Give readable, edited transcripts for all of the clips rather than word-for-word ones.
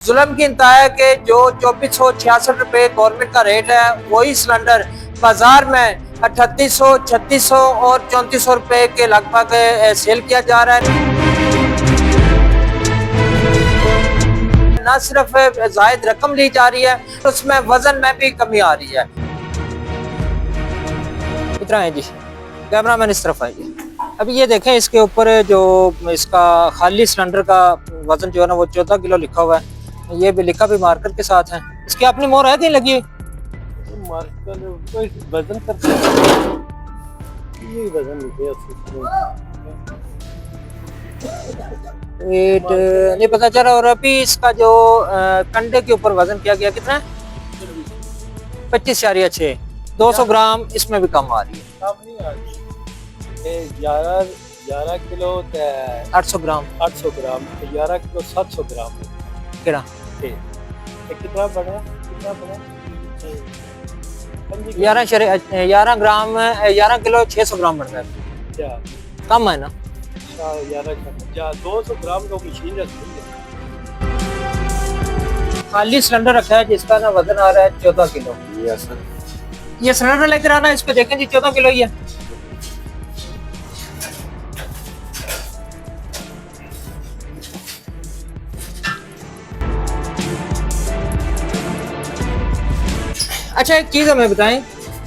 जुल्म की इंतहा है कि जो 2466 रुपए गवर्नमेंट का रेट है वही सिलेंडर बाजार में 3800, 3600 और 3400 रुपए के लगभग सेल किया जा रहा है। न सिर्फ जायद रकम ली जा रही है, उसमें वजन में भी कमी आ रही है। इतना है जी, कैमरा मैन इस तरफ आइए। अभी ये देखें, इसके ऊपर जो इसका खाली सिलेंडर का वजन जो है ना वो 14 किलो लिखा हुआ है। ये भी लिखा भी मार्कर के साथ है। इसकी अपनी मोहर है कहीं लगी? मार्कर वजन करते वजन वेट नहीं पता चल रहा। और अभी इसका जो कंडे के ऊपर वजन किया गया कितना है? 25.6। 200 ग्राम इसमें भी कम आ रही है। 11 किलो 800 ग्राम 800 ग्राम 11 किलो 700 ग्राम कितना कितना बना 11 ग्राम 11 किलो 600 ग्राम बढ़ रहा है। क्या कम है ना? 200 ग्राम का मशीन रखी है। खाली सिलेंडर रखा है जिसका ना वजन आ रहा है 14 किलो। ये सिलेंडर लेकर आना, इस पे देखें जी 14 किलो ही है। अच्छा, एक चीज हमें बताएं,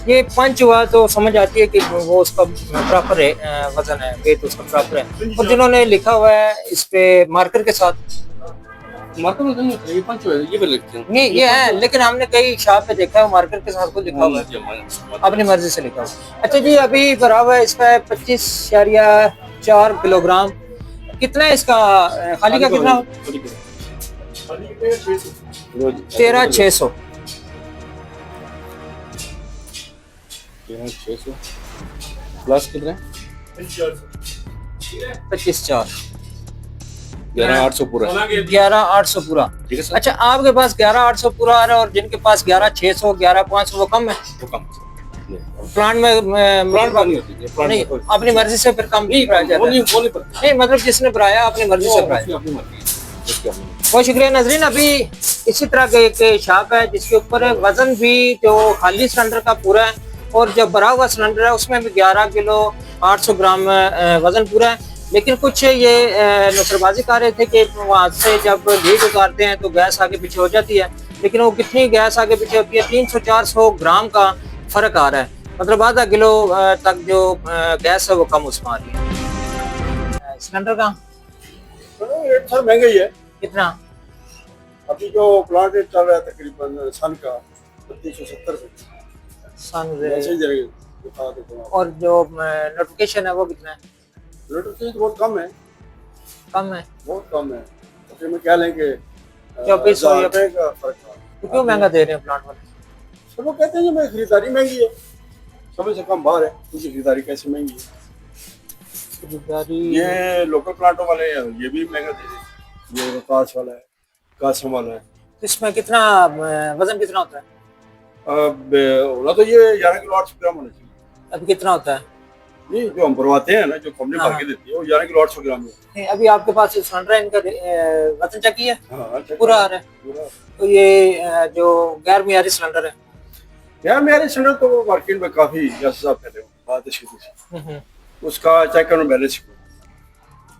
ये पंच हुआ तो समझ आती है कि वो उसका प्रॉपर है, वजन है, वेट उसका प्रॉपर है। और जिन्होंने लिखा हुआ है इस पे मार्कर के साथ, मार्कर ये पंच हुआ है, ये भी लिखते हैं। नहीं ये है, लेकिन हमने कई शॉप पे देखा है मार्कर के साथ कुछ लिखा हुआ है, अपनी मर्जी से लिखा हुआ है। अच्छा जी, अभी बराबर इसका 25.4 किलोग्राम। कितना है इसका खाली का? कितना? 13,600। 13,600 प्लस कितना? 25.4 11,800 पूरा। 11,800 पूरा। ठीक है सर। अच्छा, आपके पास 11,800 पूरा आ रहा है और जिनके पास 11,600, 11,500 वो कम है। वो कम प्लांट में प्लांट नहीं होती है, प्लांट नहीं, में अपनी मर्जी से फिर कम भी कराया जाता है। नहीं मतलब जिसने भराया अपनी मर्जी से भराया। बहुत शुक्रिया नाजरीन। अभी इसी तरह के एक शॉप है जिसके ऊपर वजन भी जो खाली सिलेंडर का पूरा है और जो भरा हुआ सिलेंडर है उसमें भी 11 किलो 800 ग्राम वजन पूरा है। लेकिन कुछ ये नुसरबाजी कर रहे थे कि वहाँ से जब लीड उतारते हैं तो गैस आगे पीछे हो जाती है, लेकिन वो कितनी गैस आगे पीछे होती है? 300-400 ग्राम का फर्क आ रहा है, मतलब आधा किलो तक जो गैस है वो कम उसमें आ रही है। सिलेंडर का रेट सर महंगा ही है। कितना? अभी जो प्लांट रेट चल रहा है तकरीबन सन का 3270 और जो नोटिफिकेशन है वो कितना है? नोटिफिकेशन बहुत कम है। कम है, बहुत कम है। तो मैं क्या लेंगे 2400 रुपए का फर्क है। तो क्यों महंगा दे रहे हैं प्लांट वाले? सब लोग कहते हैं कि मैं खरीदारी महंगी है, समय से कम बाहर है, उनकी खरीदारी कैसे महंगी है? खरीदारी ये लोकल प्लांटों वाले हैं, ये भी महंगा दे रहे हैं। ये रोहतास वाला है, कासम वाला है। इसमें कितना वजन कितना होता है? अब होना तो ये 11 किलो 800 ग्राम होना चाहिए। अभी कितना होता है? नहीं, जो हम भरवाते हैं ना, जो कंपनी भर के देती है वो 11 किलो 800 ग्राम है। नहीं, अभी आपके पास सिलेंडर है, इनका वजन चेक किया? हाँ, पूरा आ रहा है पूरा। तो ये जो गैर मियारी सिलेंडर है यार मेरे सिलेंडर तो मार्केट में काफी पहले बात है, उसका चेक करना बैलेंस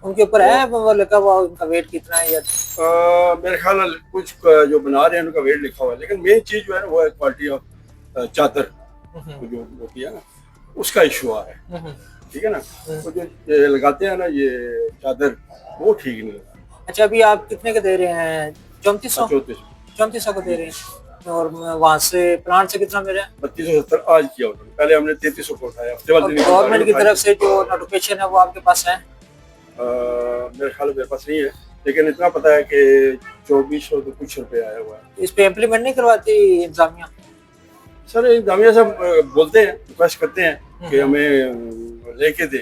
उनके ऊपर है वो लिखा हुआ उनका वेट कितना है? या मेरे ख्याल में कुछ जो बना रहे हैं उनका वेट लिखा हुआ है, लेकिन मेन चीज जो है वो है क्वालिटी ऑफ चादर जो होती है ना, उसका इशू आ रहा है। ठीक है ना, तो जो ये लगाते हैं ना ये चादर, वो ठीक नहीं लगा। अच्छा, अभी आप कितने के दे रहे हैं? 3400 को दे रहे हैं। और वहाँ से प्लांट से कितना मेरे? 3270 आज किया उन्होंने, पहले हमने 3300 को उठाया। गवर्नमेंट की तरफ से जो नोटिफिकेशन है वो आपके पास है? मेरे ख्याल में मेरे पास नहीं है, लेकिन इतना पता है कि 2400 तो कुछ रुपए आया हुआ है। इस पे इम्प्लीमेंट नहीं करवाती इंतजामिया? सर इंतजामिया से बोलते हैं, रिक्वेस्ट करते हैं कि हमें लेके दे,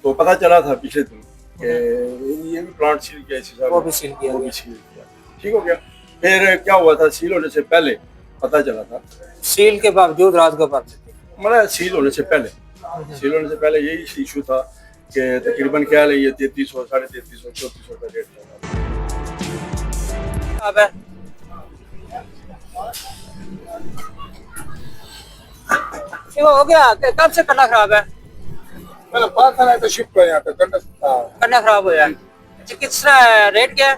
तो पता चला था पिछले दिन कि ये भी प्लांट सील किया, इसी वो भी सील किया, ठीक हो गया। फिर क्या हुआ था, सील होने से पहले पता चला था, सील के बावजूद रात को बात, मतलब सील होने से पहले यही इशू था कि तकरीबन क्या है ये 3300, 3350, 3400 का रेट था। अब है ये वो हो गया कब से कन्ना खराब है? मैंने 5 साल आया तो शिफ्ट हुआ यहाँ पे कन्ना खराब हो जाए। अच्छा किस रेट क्या है?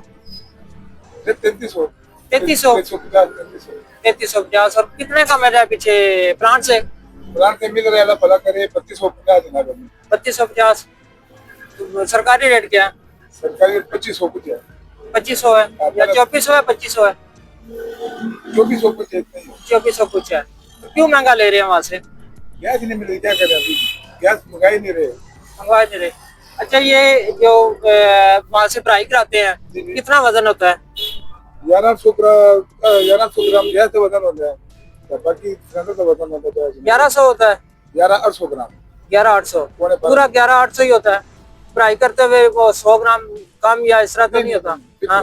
3300 3350 और कितने का मेरा पीछे प्लांट से? प्लान से मिल रहा है, भला करे 3250 जनाब। 3250। तो सरकारी रेट क्या है? सरकारी 2500 कुछ है, 2500 है या 2400 है? 2500 है, 2400 कुछ है, 2400 कुछ है। तो क्यों महंगा ले रहे हैं वहाँ से? गैस ही नहीं मिल रही, क्या करें अभी, गैस मंगाई नहीं रहे। मंगवा दे रहे। अच्छा ये जो वहाँ से फ्राई कराते हैं कितना वजन होता है? 1100 ग्राम गैस से वजन होता है, तो बाकी सिलेंडर का वजन होता है 1100 होता है। 1100 ग्राम 1100 पौने 12। पूरा 1100 ही होता है। फ्राई करते हुए वो 100 ग्राम कम या इस तरह तो नहीं होता? हाँ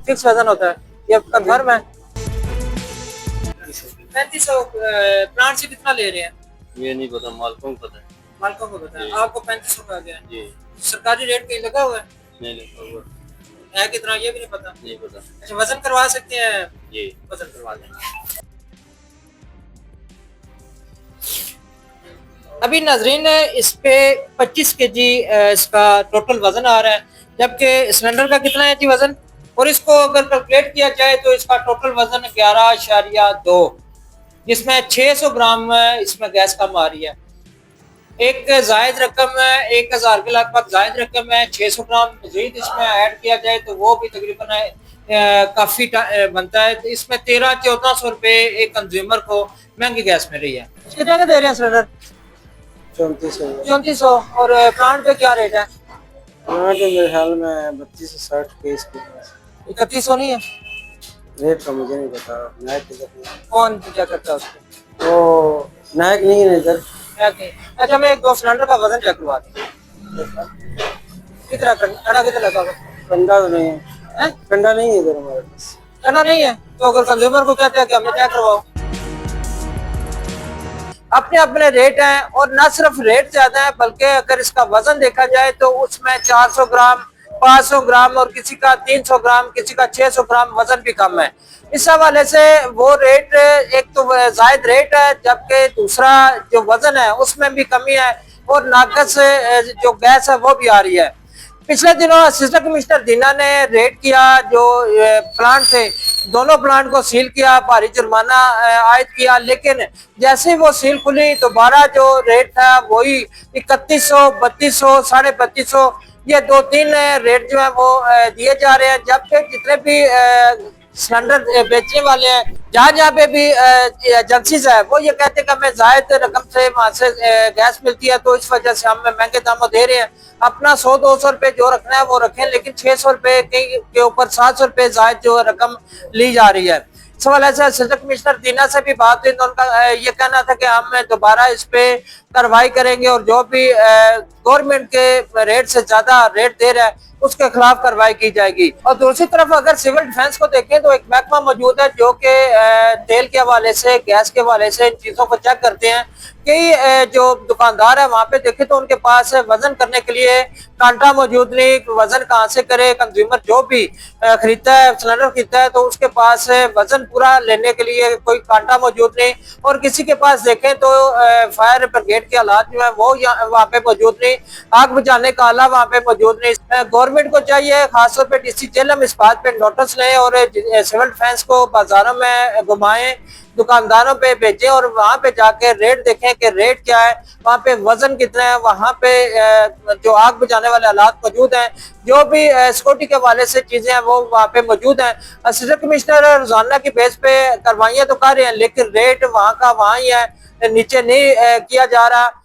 फिक्स वजन होता है, ये कन्फर्म है। 3500 प्लांट से कितना ले रहे हैं? ये नहीं पता, मालकों को पता है। मालकों को पता है, आपको 3500 का आ गया। जी सरकारी रेट कहीं लगा हुआ है? नहीं लिखा हुआ, है कितना ये भी नहीं पता। नहीं पता। अच्छा वजन करवा सकते हैं? जी वजन करवा दें। अभी नाजरीन इस पे 25 केजी इसका टोटल वजन आ रहा है, जबकि सिलेंडर का कितना है जी वजन? और इसको अगर कैलकुलेट किया जाए तो इसका टोटल वजन 11.2, जिसमें 600 ग्राम इसमें गैस कम आ रही है। एक जायद रकम है, 1000 के लगभग जायद रकम है। 600 ग्राम मजीद इसमें ऐड किया जाए तो वो भी तकरीबन काफी बनता है। तो इसमें 1300-1400 रुपए एक कंज्यूमर को महंगी गैस मिल रही है। कितने का दे रहे हैं सिलेंडर? 3400। और प्लांट पे क्या रेट है? मेरे ख्याल में 3260 के इसके पास 3100 नहीं है? रेट का मुझे नहीं पता। नायक कौन क्या करता है उसको? वो नायक नहीं है इधर। अच्छा मैं एक दो सिलेंडर का वजन चेक करवा दूं। कितना कंडा कितना लगा हुआ? कंडा तो नहीं है, कंडा नहीं है इधर हमारे पास। कंडा नहीं है तो अगर कंज्यूमर को कहते हैं कि हमें चेक करवाओ। अपने अपने रेट हैं, और ना सिर्फ रेट ज्यादा है बल्कि अगर इसका वजन देखा जाए तो उसमें 400 ग्राम 500 ग्राम और किसी का 300 ग्राम किसी का 600 ग्राम वजन भी कम है। इस हवाले से वो रेट एक तो जायद रेट है, जबकि दूसरा जो वजन है उसमें भी कमी है और नाकस जो गैस है वो भी आ रही है। पिछले दिनों असिस्टेंट कमिश्नर दीना ने रेड किया, जो प्लांट थे दोनों प्लांट को सील किया, भारी जुर्माना आयद किया, लेकिन जैसे ही वो सील खुली दोबारा जो रेट था वही 3100, 3200, 3250 ये 2-3 रेट जो है वो दिए जा रहे हैं। जबकि जितने भी सिलेंडर बेचने वाले हैं जहाँ पे भी एजेंसीज है वो ये कहते हैं कि हमें जायद रकम से वहां से गैस मिलती है, तो इस वजह से हम महंगे दामों दे रहे हैं। अपना 100-200 रुपए जो रखना है वो रखें, लेकिन 600 रुपए के ऊपर 700 रुपए जायद जो रकम ली जा रही है। इस वजह से असिस्टेंट कमिश्नर दीना से भी बात हुई तो उनका ये कहना था कि हम दोबारा इस पे कार्रवाई करेंगे और जो भी गवर्नमेंट के रेट से ज्यादा रेट दे रहा है उसके खिलाफ कार्रवाई की जाएगी। और दूसरी तरफ अगर सिविल डिफेंस को देखें तो एक महकमा मौजूद है जो कि तेल के हवाले से गैस के हवाले से इन चीजों को चेक करते हैं। कई जो दुकानदार है वहां पे देखे तो उनके पास वजन करने के लिए कांटा मौजूद नहीं, वजन कहाँ से करे। कंज्यूमर जो भी खरीदता है सिलेंडर खरीदता है तो उसके पास वजन पूरा लेने के लिए कोई कांटा मौजूद नहीं, और किसी के पास देखें तो फायर ब्रिगेड के हालात जो है वो वहाँ पे मौजूद नहीं, आग बुझाने का आला वहाँ पे मौजूद नहीं। गवर्नमेंट को चाहिए खासतौर पे डीसी जेलम इस बात पे नोटिस लें और सिविल डिफेंस को बाजारों में घुमाएं, दुकानदारों पे भेजें और वहां पे जाके रेट देखें कि रेट क्या है, वहां पे वजन कितना है, वहां पे जो आग बुझाने वाले हालात मौजूद हैं, जो भी सिक्योरिटी के हवाले से चीजें हैं वो वहां पे मौजूद हैं। असिस्टेंट कमिश्नर रोजाना की बेस पे कार्रवाइयां तो कर रहे हैं लेकिन रेट वहां का वहां ही है, नीचे नहीं किया जा रहा।